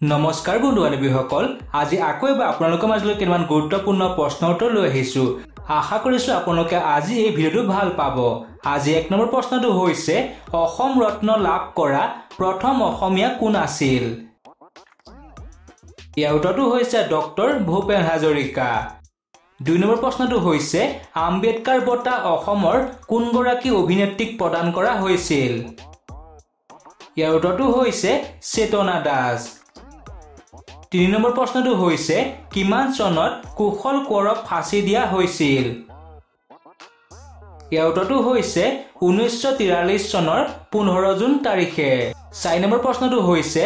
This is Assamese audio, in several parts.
নমস্কাৰ বন্ধু-বান্ধৱীসকল, আজি আকৌ এবাৰ আপোনালোকৰ মাজলৈ কেইটামান গুৰুত্বপূৰ্ণ প্ৰশ্নৰ উত্তৰ লৈ আহিছো। আশা কৰিছো আপোনালোকে আজি এই ভিডিঅ'টো ভাল পাব। আজি 1 নম্বৰ প্ৰশ্নটো হৈছে অসম ৰত্ন লাভ কৰা প্ৰথম অসমীয়া কোন আছিল? ইয়াৰ উত্তৰটো হৈছে ডক্টৰ ভূপেন হাজৰিকা। 2 নম্বৰ প্ৰশ্নটো হৈছে আম্বেদকাৰ বঁটা অসমৰ কোনগৰাকী অভিনেত্ৰীক প্ৰদান কৰা হৈছিল? ইয়াৰ উত্তৰটো হৈছে চেতনা দাস। 3 নম্বৰ প্ৰশ্নটো হৈছে কিমান চনত কুশল কোঁৱৰক ফাঁচি দিয়া হৈছিল? ইয়াৰ উত্তৰটো হৈছে 1943 চনৰ 15 জুন তাৰিখে। 4 নম্বৰ প্ৰশ্নটো হৈছে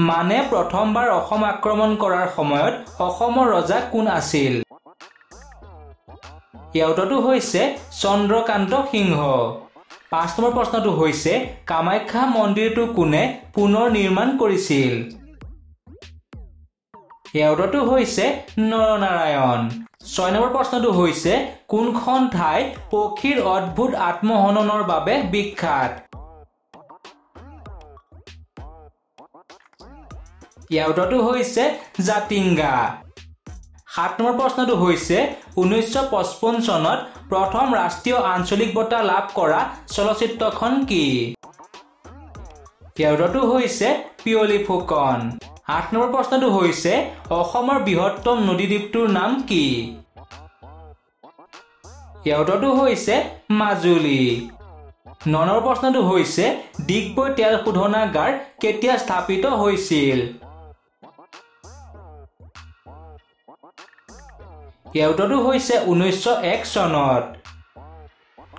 মানে প্ৰথমবাৰ অসম আক্ৰমণ কৰাৰ সময়ত অসমৰ ৰজা কোন আছিল? ইয়াৰ উত্তৰটো হৈছে চন্দ্ৰকান্ত সিংহ। 5 নম্বৰ প্ৰশ্নটো হৈছে কামাখ্যা মন্দিৰটো কোনে পুনৰ নিৰ্মাণ কৰিছিল? ইয়াৰ উত্তৰটো হৈছে নৰনাৰায়ণ। 6 নম্বৰ প্ৰশ্নটো হৈছে কোনখন ঠাই পক্ষীৰ অদ্ভুত আত্মহননৰ বাবে বিখ্যাত? ইয়াৰ উত্তৰটো হৈছে জাতিংগা। 7 নম্বৰ প্ৰশ্নটো হৈছে 1955 চনত প্ৰথম ৰাষ্ট্ৰীয় আঞ্চলিক বঁটা লাভ কৰা চলচ্চিত্ৰখন কি? ইয়াৰ উত্তৰটো হৈছে পিয়লি ফুকন। 8 নম্বৰ প্ৰশ্নটো হৈছে অসমৰ বৃহত্তম নদীদ্বীপটোৰ নাম কি? ইয়াৰ উত্তৰটো হৈছে মাজুলী। 9 নম্বৰ প্ৰশ্নটো হৈছে ডিগবৈ তেল শোধনাগাৰ কেতিয়া স্থাপিত হৈছিল? ইয়াৰ উত্তৰটো হৈছে 1901 চনত।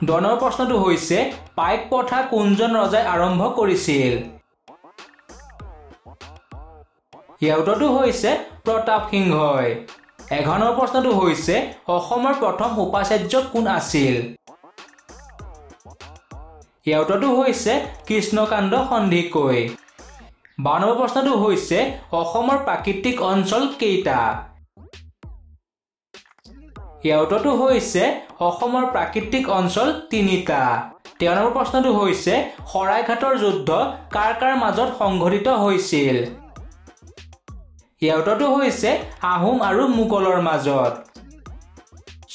10 নম্বৰ প্ৰশ্নটো হৈছে পাইক প্ৰথা কোনজন ৰজাই আৰম্ভ কৰিছিল? ইয়াৰ উত্তৰটো হৈছে প্ৰতাপ সিংহই। 11 নম্বৰ প্ৰশ্নটো হৈছে অসমৰ প্ৰথম উপাচাৰ্য কোন আছিল? ইয়াৰ উত্তৰটো হৈছে কৃষ্ণকান্ত সন্দিকৈ। 12 নম্বৰ প্ৰশ্নটো হৈছে অসমৰ প্ৰাকৃতিক অঞ্চল কেইটা? ইয়াৰ উত্তৰটো হৈছে অসমৰ প্ৰাকৃতিক অঞ্চল 3টা। 13 নম্বৰ প্ৰশ্নটো হৈছে শৰাইঘাটৰ যুদ্ধ কাৰ কাৰ মাজত সংঘটিত হৈছিল? ইয়াৰ উত্তৰটো হৈছে আহোম আৰু মোগলৰ মাজত।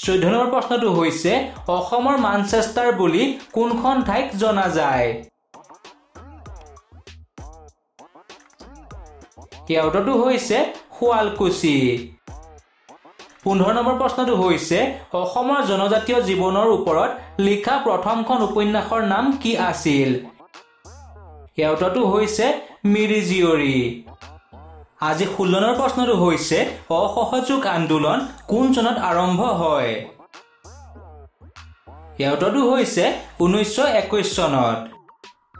14 নম্বৰ প্ৰশ্নটো হৈছে অসমৰ মানচেষ্টাৰ বুলি কোনখন ঠাইক জনা যায়? ইয়াৰ উত্তৰটো হৈছে শুৱালকুছি। 15 নম্বৰ প্ৰশ্নটো হৈছে অসমৰ জনজাতীয় জীৱনৰ ওপৰত লিখা প্ৰথমখন উপন্যাসৰ নাম কি আছিল? ইয়াৰ উত্তৰটো হৈছে মিৰি জীয়ৰী। আজি 16 নম্বৰ প্ৰশ্নটো হৈছে অসহযোগ আন্দোলন কোন চনত আৰম্ভ হয়? ইয়াৰ উত্তৰটো হৈছে 1921 চনত।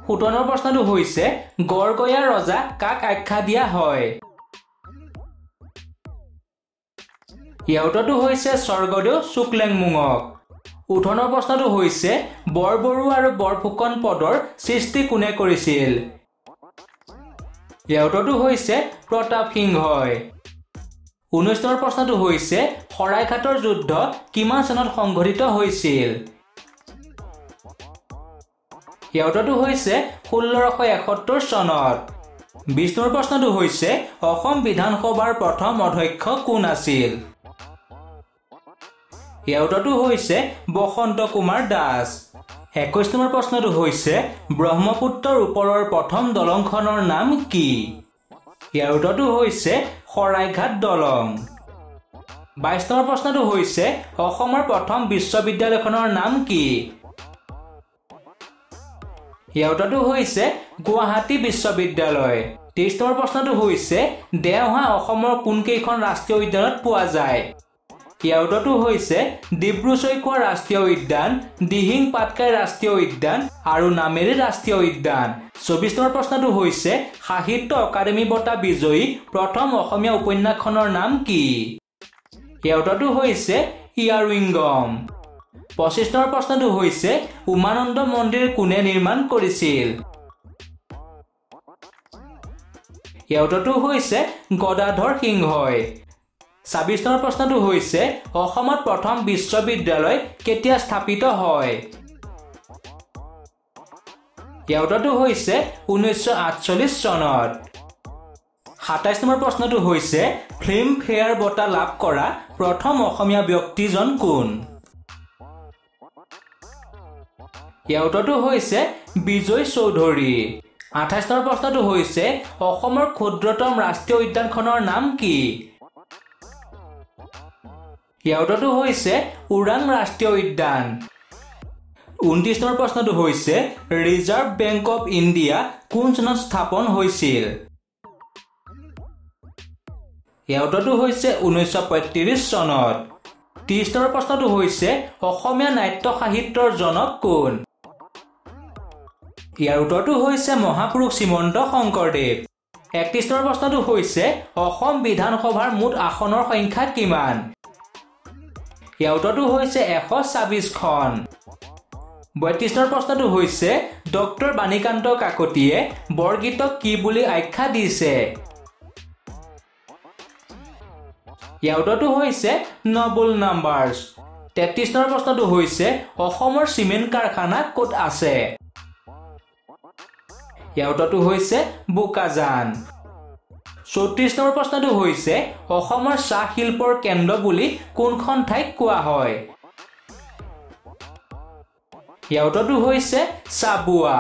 17 নম্বৰ প্ৰশ্নটো হৈছে গড়গয়াৰ ৰজা কাক আখ্যা দিয়া হয়? ইয়াৰ উত্তৰটো হৈছে স্বৰ্গদেউ শুক্লেংমুঙক। 18 নম্বৰ প্ৰশ্নটো হৈছে বৰবৰুৱা আৰু বৰফুকন পদৰ সৃষ্টি কোনে কৰিছিল? ইয়াৰ উত্তৰটো হৈছে প্ৰতাপ সিংহই। 19 নম্বৰ প্ৰশ্নটো হৈছে শৰাইঘাটৰ যুদ্ধ কিমান চনত সংঘটিত হৈছিল? ইয়াৰ উত্তৰটো হৈছে 1671 চনত। 20 নম্বৰ প্ৰশ্নটো হৈছে অসম বিধানসভাৰ প্ৰথম অধ্যক্ষ কোন আছিল? ইয়াৰ উত্তৰটো হৈছে বসন্ত কুমাৰ দাস। 21 নম্বৰ প্ৰশ্নটো হৈছে ব্ৰহ্মপুত্ৰৰ ওপৰৰ প্ৰথম দলংখনৰ নাম কি? ইয়াৰ উত্তৰটো হৈছে শৰাইঘাট দলং। 22 নম্বৰ প্ৰশ্নটো হৈছে অসমৰ প্ৰথম বিশ্ববিদ্যালয়খনৰ নাম কি? ইয়াৰ উত্তৰটো হৈছে গুৱাহাটী বিশ্ববিদ্যালয়। 23 নম্বৰ প্ৰশ্নটো হৈছে দেওহাঁহ অসমৰ কোনকেইখন ৰাষ্ট্ৰীয় উদ্যানত পোৱা যায়? ইয়াৰ উত্তৰটো হৈছে ডিব্ৰু-চৈখোৱা ৰাষ্ট্ৰীয় উদ্যান, দিহিং পাটকাই ৰাষ্ট্ৰীয় উদ্যান আৰু নামেৰি ৰাষ্ট্ৰীয় উদ্যান। 24 নম্বৰ প্ৰশ্নটো হৈছে সাহিত্য অকাডেমী বঁটা বিজয়ী প্ৰথম অসমীয়া উপন্যাসখনৰ নাম কি? ইয়াৰ উত্তৰটো হৈছে ইয়াৰুইংগম। 25 নম্বৰ প্ৰশ্নটো হৈছে উমানন্দ মন্দিৰ কোনে নিৰ্মাণ কৰিছিল? ইয়াৰ উত্তৰটো হৈছে গদাধৰ সিংহই। 26 নম্বৰ প্ৰশ্নটো হৈছে অসমত প্ৰথম বিশ্ববিদ্যালয় কেতিয়া স্থাপিত হয়? ইয়াৰ উত্তৰটো হৈছে 1948 চনত। 27 নম্বৰ প্ৰশ্নটো হৈছে ফিল্ম ফেয়াৰ বঁটা লাভ কৰা প্ৰথম অসমীয়া ব্যক্তিজন কোন? ইয়াৰ উত্তৰটো হৈছে বিজয় চৌধুৰী। 28 নম্বৰ প্ৰশ্নটো হৈছে অসমৰ ক্ষুদ্ৰতম ৰাষ্ট্ৰীয় উদ্যানখনৰ নাম কি? ইয়াৰ উত্তৰটো হৈছে ওৰাং ৰাষ্ট্ৰীয় উদ্যান। 29 নম্বৰ প্ৰশ্নটো হৈছে ৰিজাৰ্ভ বেংক অফ ইণ্ডিয়া কোন চনত স্থাপন হৈছিল? ইয়াৰ উত্তৰটো হৈছে 1935 চনত। 30 নম্বৰ প্ৰশ্নটো হৈছে অসমীয়া নাট্য সাহিত্যৰ জনক কোন? ইয়াৰ উত্তৰটো হৈছে মহাপুৰুষ শ্ৰীমন্ত শংকৰদেৱ। 31 নম্বৰ প্ৰশ্নটো হৈছে অসম বিধানসভাৰ মুঠ আসনৰ সংখ্যা কিমান? ইয়াৰ উত্তৰটো হৈছে 126খন। 32 নম্বৰ প্ৰশ্নটো হৈছে ডক্টৰ বাণীকান্ত কাকতিয়ে বৰগীতক কি বুলি আখ্যা দিছে? ইয়াৰ উত্তৰটো হৈছে নবল নাম্বাৰছ। 33 নম্বৰ প্ৰশ্নটো হৈছে অসমৰ চিমেণ্ট কাৰখানা ক'ত আছে? ইয়াৰ উত্তৰটো হৈছে বোকাজান। 34 নম্বৰ প্ৰশ্নটো হৈছে অসমৰ চাহ শিল্পৰ কেন্দ্ৰ বুলি কোনখন ঠাইক কোৱা হয়? ইয়াৰ উত্তৰটো হৈছে চাবুৱা।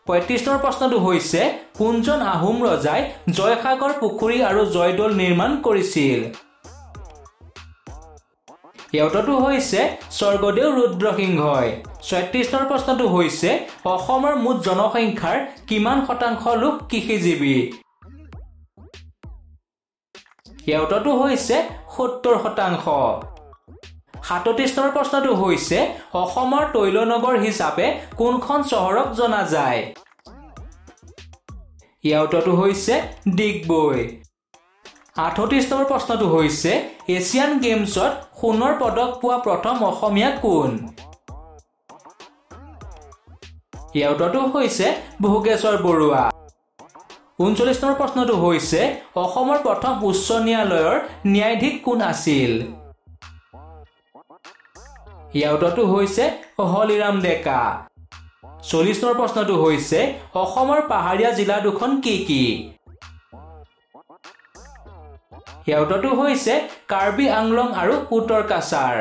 35 নম্বৰ প্ৰশ্নটো হৈছে কোনজন আহোম ৰজাই জয়সাগৰ পুখুৰী আৰু জয়দৌল নিৰ্মাণ কৰিছিল? ইয়াৰ উত্তৰটো হৈছে স্বৰ্গদেউ ৰুদ্ৰসিংহই। 36 নম্বৰ প্ৰশ্নটো হৈছে অসমৰ মুঠ জনসংখ্যাৰ কিমান শতাংশ লোক কৃষিজীৱী? ইয়াৰ উত্তৰটো হৈছে 70%। 37 নম্বৰ প্ৰশ্নটো হৈছে অসমৰ তৈলনগৰ হিচাপে কোনখন চহৰক জনা যায়? ইয়াৰ উত্তৰটো হৈছে ডিগবৈ। 38 নম্বৰ প্ৰশ্নটো হৈছে এছিয়ান গেমছত সোণৰ পদক পোৱা প্ৰথম অসমীয়া কোন? ইয়াৰ উত্তৰটো হৈছে ভোগেশ্বৰ বৰুৱা। 39 নম্বৰ প্ৰশ্নটো হৈছে অসমৰ প্ৰথম উচ্চ ন্যায়ালয়ৰ ন্যায়াধীশ কোন আছিল? ইয়াৰ উত্তৰটো হৈছে হলিৰাম ডেকা। 40 নম্বৰ প্ৰশ্নটো হৈছে অসমৰ পাহাৰীয়া জিলা দুখন কি কি? ইয়াৰ উত্তৰটো হৈছে কাৰ্বি আংলং আৰু উত্তৰ কাছাৰ।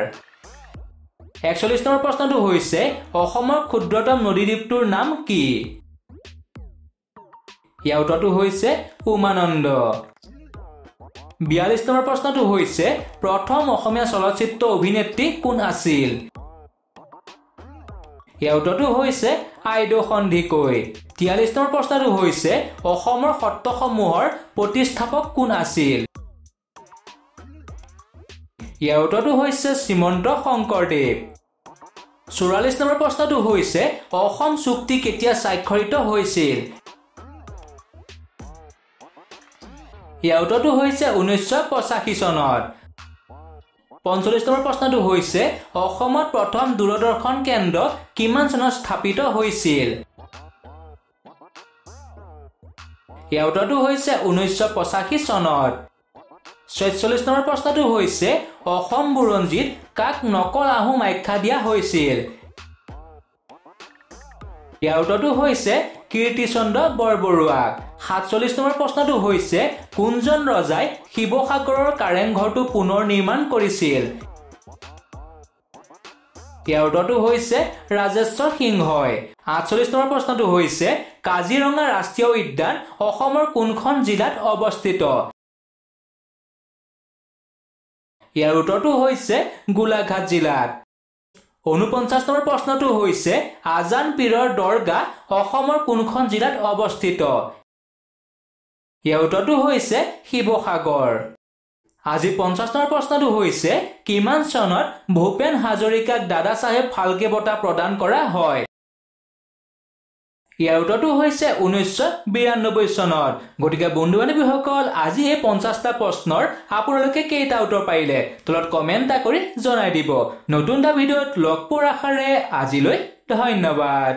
41 নম্বৰ প্ৰশ্নটো হৈছে অসমৰ ক্ষুদ্ৰতম নদীদ্বীপটোৰ নাম কি? ইয়াৰ উত্তৰটো হৈছে উমানন্দ। 42 নম্বৰ প্ৰশ্নটো হৈছে প্ৰথম অসমীয়া চলচ্চিত্ৰ অভিনেত্ৰী কোন আছিল? ইয়াৰ উত্তৰটো হৈছে আইদেউ সন্দিকৈ। 43 নম্বৰ প্ৰশ্নটো হৈছে অসমৰ সত্ৰসমূহৰ প্ৰতিষ্ঠাপক কোন আছিল? ইয়াৰ উত্তৰটো হৈছে শ্ৰীমন্ত শংকৰদেৱ। 44 নম্বৰ প্ৰশ্নটো হৈছে অসম চুক্তি কেতিয়া স্বাক্ষৰিত হৈছিল? ইয়াৰ উত্তৰটো হৈছে 1985 চনত। 45 নম্বৰ প্ৰশ্নটো হৈছে অসমত প্ৰথম দূৰদৰ্শন কেন্দ্ৰ কিমান চনত স্থাপিত হৈছিল? ইয়াৰ উত্তৰটো হৈছে 1985 চনত। 46 নম্বৰ প্ৰশ্নটো হৈছে অসম বুৰঞ্জীত কাক নকল আহোম আখ্যা দিয়া হৈছিল? ইয়াৰ উত্তৰটো হৈছে কীৰ্তিচন্দ্ৰ বৰবৰুৱাক। 47 নম্বৰ প্ৰশ্নটো হৈছে কোনজন ৰজাই শিৱসাগৰৰ কাৰেংঘৰটো পুনৰ নিৰ্মাণ কৰিছিল? ইয়াৰ উত্তৰটো হৈছে ৰাজেশ্বৰ সিংহই। 48 নম্বৰ প্ৰশ্নটো হৈছে কাজিৰঙা ৰাষ্ট্ৰীয় উদ্যান অসমৰ কোনখন জিলাত অৱস্থিত? ইয়াৰ উত্তৰটো হৈছে গোলাঘাট জিলাত। 49 নম্বৰ প্ৰশ্নটো হৈছে আজান পীৰৰ দৰগাহ অসমৰ কোনখন জিলাত অৱস্থিত? ইয়াৰ উত্তৰটো হৈছে শিৱসাগৰ। আজি 50 নম্বৰ প্ৰশ্নটো হৈছে কিমান চনত ভূপেন হাজৰিকাক দাদা চাহেব ফাল্কে বঁটা প্ৰদান কৰা হয়? ইয়াৰ উত্তৰটো হৈছে 1992 চনত। গতিকে বন্ধু বান্ধৱীসকল আজি এই 50টা প্ৰশ্নৰ আপোনালোকে কেইটা উত্তৰ পাৰিলে তলত কমেণ্ট এটা কৰি জনাই দিব। নতুন এটা ভিডিঅ'ত লগ পোৱাৰ আশাৰে আজিলৈ ধন্যবাদ।